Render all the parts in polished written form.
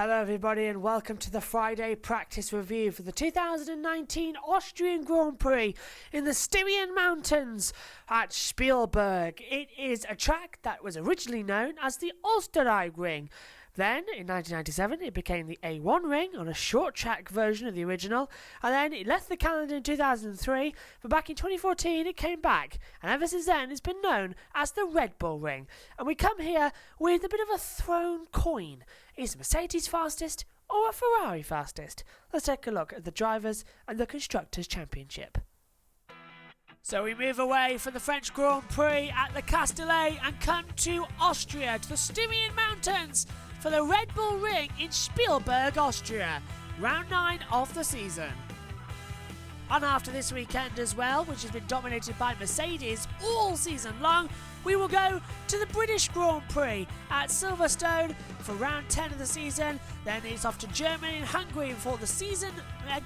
Hello everybody and welcome to the Friday practice review for the 2019 Austrian Grand Prix in the Styrian Mountains at Spielberg. It is a track that was originally known as the Österreich Ring. Then, in 1997, it became the A1 Ring on a short track version of the original, and then it left the calendar in 2003, but back in 2014 it came back, and ever since then it's been known as the Red Bull Ring. And we come here with a bit of a thrown coin. Is Mercedes fastest or a Ferrari fastest? Let's take a look at the Drivers' and the Constructors' Championship. So we move away from the French Grand Prix at the Castellet and come to Austria, to the Styrian Mountains, for the Red Bull Ring in Spielberg, Austria, round 9 of the season. And after this weekend as well, which has been dominated by Mercedes all season long, we will go to the British Grand Prix at Silverstone for round 10 of the season. Then it's off to Germany and Hungary before the season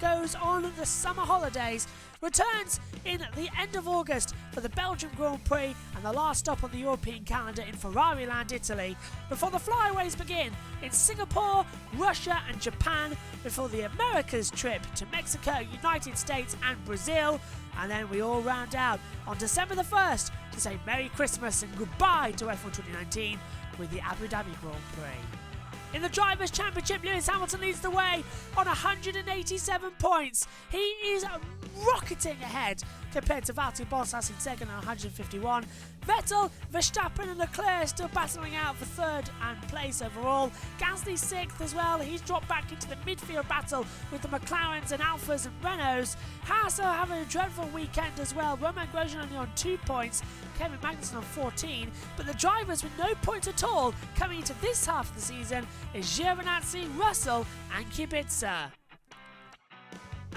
goes on the summer holidays. Returns in the end of August for the Belgian Grand Prix and the last stop on the European calendar in Ferrari Land, Italy, before the flyaways begin in Singapore, Russia and Japan, before the Americas trip to Mexico, United States and Brazil. And then we all round out on December the 1st to say Merry Christmas and goodbye to F1 2019 with the Abu Dhabi Grand Prix. In the Drivers' Championship, Lewis Hamilton leads the way on 187 points. He is rocketing ahead compared to Valtteri Bottas in second on 151. Vettel, Verstappen and Leclerc still battling out for third and place overall. Gasly sixth as well. He's dropped back into the midfield battle with the McLarens and Alphas and Renaults. Haas are having a dreadful weekend as well. Romain Grosjean only on 2 points. Kevin Magnussen on 14. But the drivers with no points at all coming into this half of the season is Giovinazzi, Russell and Kubica.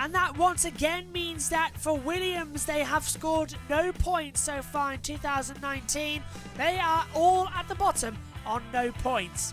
And that once again means that for Williams, they have scored no points so far in 2019. They are all at the bottom on no points.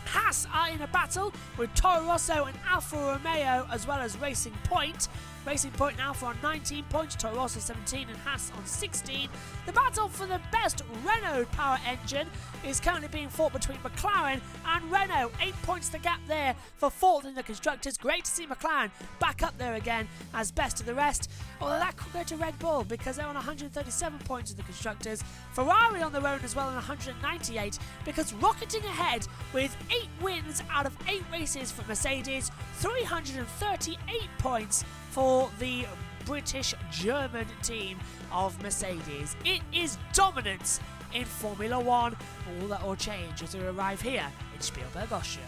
Haas are in a battle with Toro Rosso and Alfa Romeo as well as Racing Point. Racing Point and Alfa on 19 points, Toro Rosso 17 and Haas on 16. The battle for the best Renault power engine is currently being fought between McLaren and Renault. 8 points the gap there for fourth in the Constructors. Great to see McLaren back up there again as best of the rest. Although that could go to Red Bull because they're on 137 points in the Constructors. Ferrari on their own as well on 198 because rocketing ahead with 8 wins out of 8 races for Mercedes. 338 points for the British-German team of Mercedes. It is dominance in Formula 1. All that will change as we arrive here in Spielberg, Austria.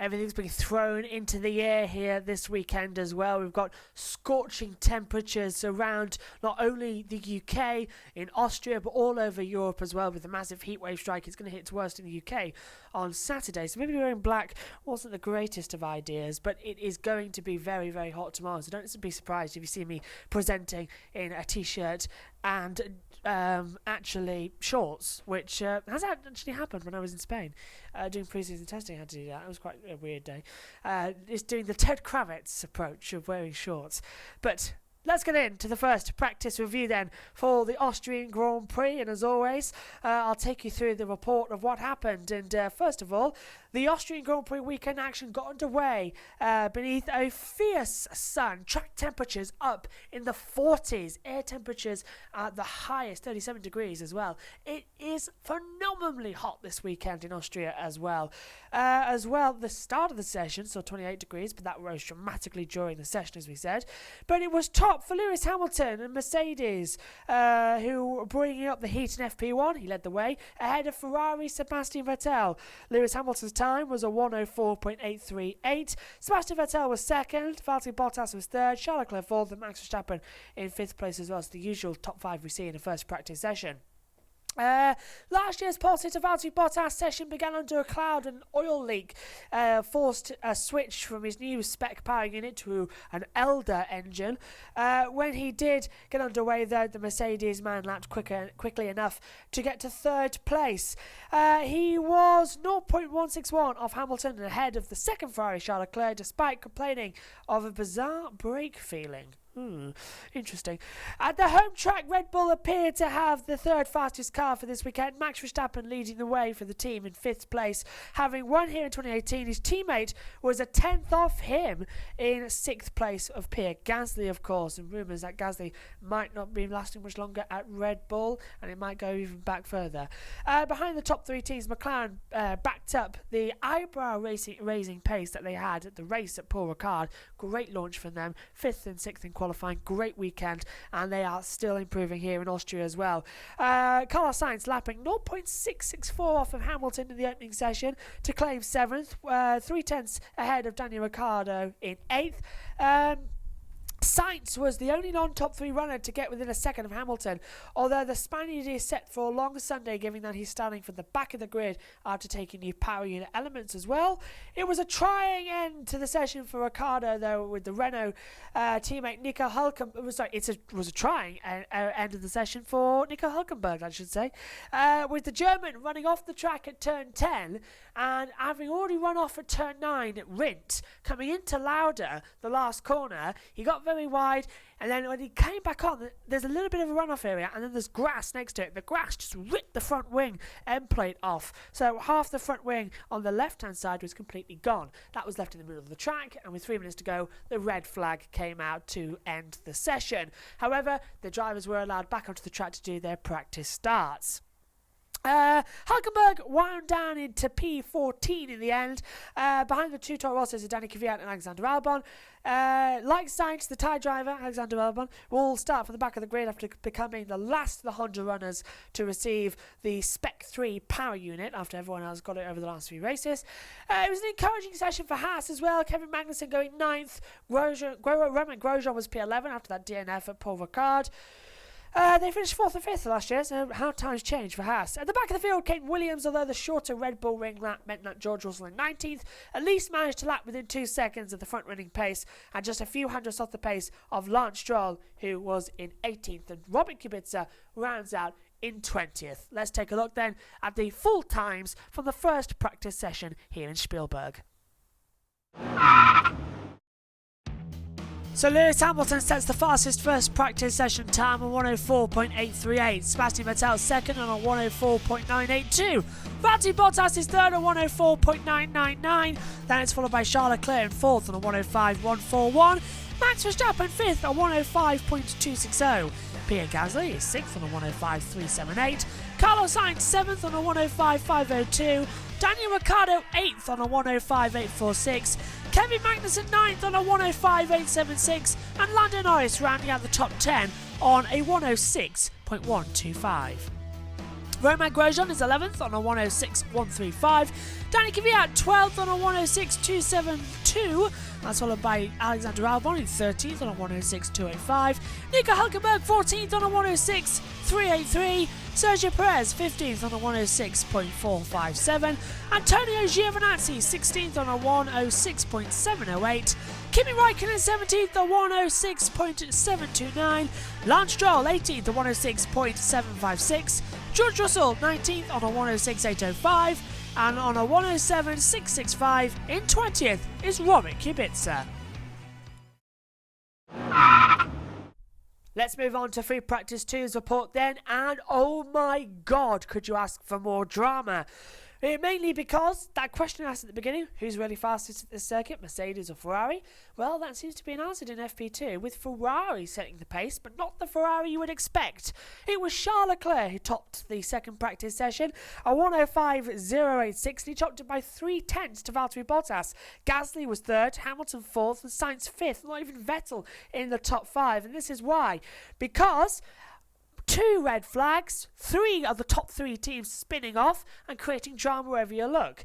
Everything's being thrown into the air here this weekend as well. We've got scorching temperatures around not only the UK, in Austria, but all over Europe as well with the massive heatwave strike. It's going to hit its worst in the UK on Saturday. So maybe wearing black wasn't the greatest of ideas, but it is going to be very, very hot tomorrow. So don't be surprised if you see me presenting in a t-shirt and actually shorts, which has actually happened when I was in Spain doing pre-season testing. I had to do that. It was quite a weird day. It's doing the Ted Kravitz approach of wearing shorts. But let's get into the first practice review then for the Austrian Grand Prix, and as always I'll take you through the report of what happened. And first of all, the Austrian Grand Prix weekend action got underway beneath a fierce sun. Track temperatures up in the 40s, air temperatures at the highest 37 degrees as well. It is phenomenally hot this weekend in Austria as well. The start of the session saw 28 degrees, but that rose dramatically during the session, as we said. But it was top for Lewis Hamilton and Mercedes, who were bringing up the heat in FP1. He led the way ahead of Ferrari Sebastian Vettel. Lewis Hamilton's time was a 104.838. Sebastian Vettel was second, Valtteri Bottas was third, Charles Leclerc fourth, and Max Verstappen in fifth place as well. It's the usual top 5 we see in the first practice session. Last year's pole sitter Valtteri Bottas session began under a cloud and oil leak, forced a switch from his new spec power unit to an Elder engine. When he did get underway though, the Mercedes man lapped quickly enough to get to third place. He was 0.161 off Hamilton and ahead of the second Ferrari Charles Leclerc, despite complaining of a bizarre brake feeling. Interesting. At the home track, Red Bull appeared to have the third fastest car for this weekend. Max Verstappen leading the way for the team in 5th place. Having won here in 2018, his teammate was a 10th off him in 6th place of Pierre Gasly, of course. And rumours that Gasly might not be lasting much longer at Red Bull, and it might go even back further. Behind the top 3 teams, McLaren backed up the eyebrow-raising pace that they had at the race at Paul Ricard. Great launch from them. 5th and 6th in qualifying, great weekend, and they are still improving here in Austria as well. Carlos Sainz lapping 0.664 off of Hamilton in the opening session to claim 7th, 3/10 ahead of Daniel Ricciardo in 8th. Sainz was the only non-top 3 runner to get within a second of Hamilton, although the Spaniard is set for a long Sunday, given that he's starting from the back of the grid after taking new power unit elements as well. It was a trying end to the session for Ricciardo, though, with the Renault teammate Nico Hülkenberg. It was a trying end of the session for Nico Hülkenberg, I should say, with the German running off the track at turn 10 and having already run off at turn 9 at Rindt, coming into Lauda, the last corner. He got very wide, and then when he came back on, there's a little bit of a runoff area, and then there's grass next to it. The grass just ripped the front wing end plate off, so half the front wing on the left-hand side was completely gone. That was left in the middle of the track, and with 3 minutes to go, the red flag came out to end the session. However, the drivers were allowed back onto the track to do their practice starts. Hülkenberg wound down into P14 in the end. Behind the two Toro Rossos are Danny Kvyat and Alexander Albon. Like Sainz, the Thai driver, Alexander Albon, will start from the back of the grid after becoming the last of the Honda runners to receive the Spec 3 power unit after everyone else got it over the last few races. It was an encouraging session for Haas as well. Kevin Magnussen going 9th. Romain Grosjean was P11 after that DNF at Paul Ricard. They finished 4th and 5th last year, so how times change for Haas. At the back of the field came Williams, although the shorter Red Bull ring lap meant that George Russell in 19th at least managed to lap within 2 seconds of the front running pace and just a few hundredths off the pace of Lance Stroll, who was in 18th. And Robert Kubica rounds out in 20th. Let's take a look then at the full times from the first practice session here in Spielberg. So Lewis Hamilton sets the fastest first practice session time on 104.838. Sebastian Vettel second on a 104.982. Valtteri Bottas is third on 104.999. Then it's followed by Charles Leclerc in fourth on a 105.141. Max Verstappen fifth on 105.260. Pierre Gasly is sixth on a 105.378. Carlos Sainz seventh on a 105.502. Daniel Ricciardo 8th on a 105.846, Kevin Magnussen 9th on a 105.876, and Lando Norris rounding out the top 10 on a 106.125. Romain Grosjean is 11th on a 106.135. Danny Kvyat 12th on a 106.272. That's followed by Alexander Albon in 13th on a 106.285. Nico Hülkenberg 14th on a 106.383. Sergio Perez 15th on a 106.457. Antonio Giovinazzi 16th on a 106.708. Kimi Räikkönen 17th on 106.729. Lance Stroll 18th on 106.756. George Russell 19th on a 106.805. And on a 107.665 in 20th is Robert Kubica. Let's move on to free practice 2's report then, and oh my god, could you ask for more drama? Mainly because that question asked at the beginning, who's really fastest at this circuit, Mercedes or Ferrari? Well, that seems to be answered in FP2, with Ferrari setting the pace, but not the Ferrari you would expect. It was Charles Leclerc who topped the second practice session, a 105.086, and he topped it by 3/10 to Valtteri Bottas. Gasly was third, Hamilton fourth, and Sainz fifth, not even Vettel in the top 5, and this is why. Because 2 red flags, 3 of the top 3 teams spinning off and creating drama wherever you look.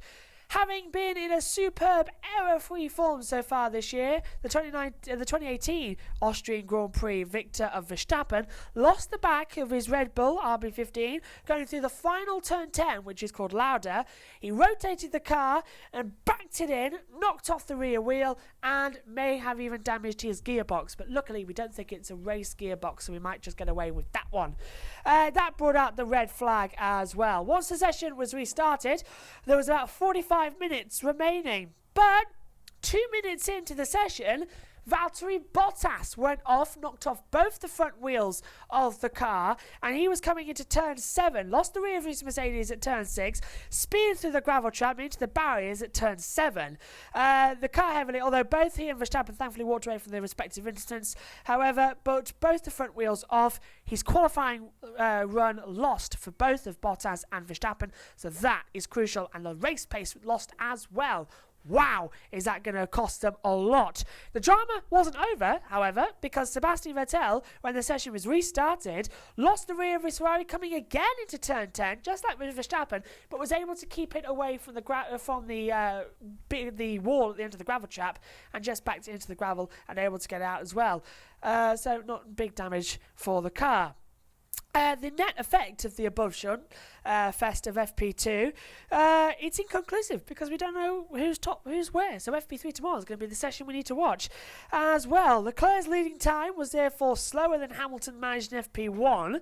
Having been in a superb error-free form so far this year, the 2018 Austrian Grand Prix victor of Verstappen lost the back of his Red Bull RB15 going through the final turn 10, which is called Lauda. He rotated the car and backed it in, knocked off the rear wheel, and may have even damaged his gearbox. But luckily, we don't think it's a race gearbox, so we might just get away with that one. That brought out the red flag as well. Once the session was restarted, there was about 45 minutes remaining, but 2 minutes into the session, Valtteri Bottas went off, knocked off both the front wheels of the car, and he was coming into turn 7, lost the rear of his Mercedes at turn 6, speared through the gravel trap into the barriers at turn 7. The car heavily, although both he and Verstappen thankfully walked away from their respective incidents, however, but both the front wheels off. His qualifying run lost for both of Bottas and Verstappen, so that is crucial, and the race pace lost as well. Wow, is that going to cost them a lot? The drama wasn't over, however, because Sebastian Vettel, when the session was restarted, lost the rear of his Ferrari coming again into turn 10, just like with Verstappen, but was able to keep it away from the wall at the end of the gravel trap and just backed it into the gravel and able to get out as well. So not big damage for the car. The net effect of the above shown fest of FP2, it's inconclusive because we don't know who's top, who's where. So FP3 tomorrow is going to be the session we need to watch as well. Leclerc's leading time was therefore slower than Hamilton managed in FP1.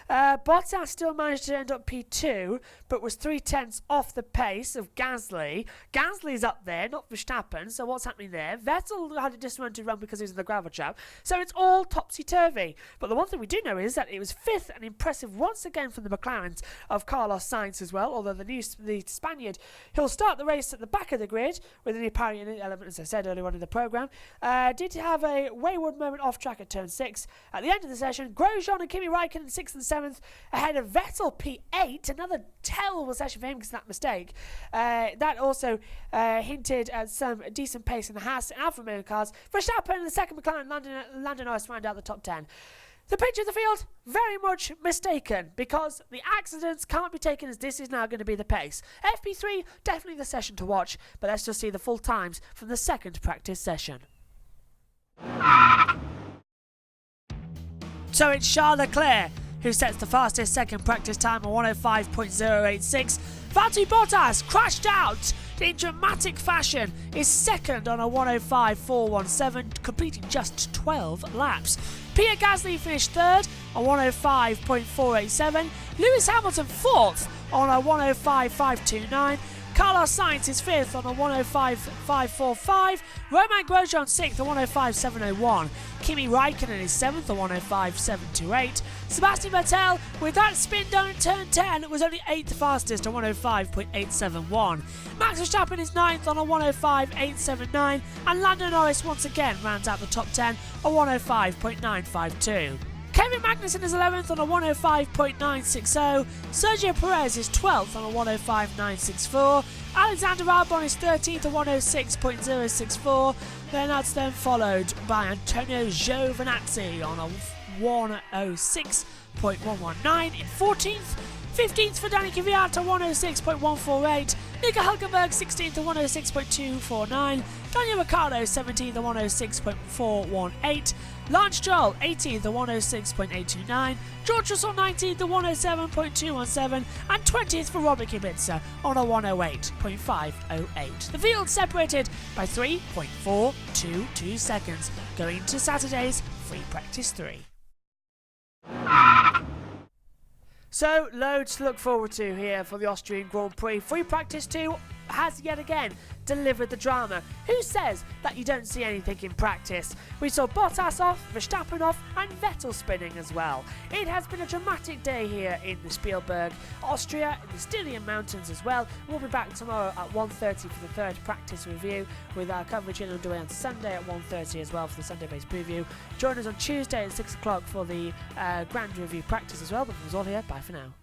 Bottas still managed to end up P2, but was 3/10 off the pace of Gasly. Gasly's up there, not Verstappen, so what's happening there? Vettel had a dismounted run because he was in the gravel trap, so it's all topsy-turvy. But the one thing we do know is that it was 5th and impressive once again from the McLarens of Carlos Sainz as well, although the Spaniard, he'll start the race at the back of the grid with an Italian element, as I said earlier on in the programme. Did have a wayward moment off track at turn 6. At the end of the session, Grosjean and Kimi Raikkonen 6th and 7th ahead of Vettel P8. Another terrible session for him because of that mistake. That also hinted at some decent pace in the Haas and Alfa Romeo cars. Verstappen and the second McLaren, Lando Norris round out the top 10. The picture of the field, very much mistaken, because the accidents can't be taken as this is now going to be the pace. FP3, definitely the session to watch, but let's just see the full times from the second practice session. So it's Charles Leclerc who sets the fastest second practice time on 105.086. Valtteri Bottas crashed out in dramatic fashion, is second on a 105.417, completing just 12 laps. Pierre Gasly finished third on 105.487. Lewis Hamilton fourth on a 105.529. Carlos Sainz is fifth on a 105.545. Romain Grosjean sixth on 105.701. Kimi Raikkonen is seventh on 105.728. Sebastian Vettel, with that spin done in turn 10, was only 8th fastest on 105.871. Max Verstappen is 9th on a 105.879, and Lando Norris once again rounds out the top 10 on 105.952. Kevin Magnussen is 11th on a 105.960. Sergio Perez is 12th on a 105.964. Alexander Albon is 13th on 106.064. Then that's followed by Antonio Giovinazzi on a 106.119 in 14th. 15th for Danny Kvyat to 106.148. Nico Hülkenberg 16th to 106.249. Daniel Ricciardo 17th to 106.418. Lance Stroll 18th to 106.829. George Russell 19th to 107.217. And 20th for Robert Kubica on a 108.508. The field separated by 3.422 seconds going to Saturday's free practice 3. So, loads to look forward to here for the Austrian Grand Prix. Free practice 2 has yet again delivered the drama. Who says that you don't see anything in practice? We saw Bottas off, Verstappen off, and Vettel spinning as well. It has been a dramatic day here in the Spielberg, Austria, in the Styrian Mountains as well. We'll be back tomorrow at 1:30 for the third practice review, with our coverage in underway on Sunday at 1:30 as well for the Sunday-based preview. Join us on Tuesday at 6 o'clock for the Grand Review practice as well. But from us all here, bye for now.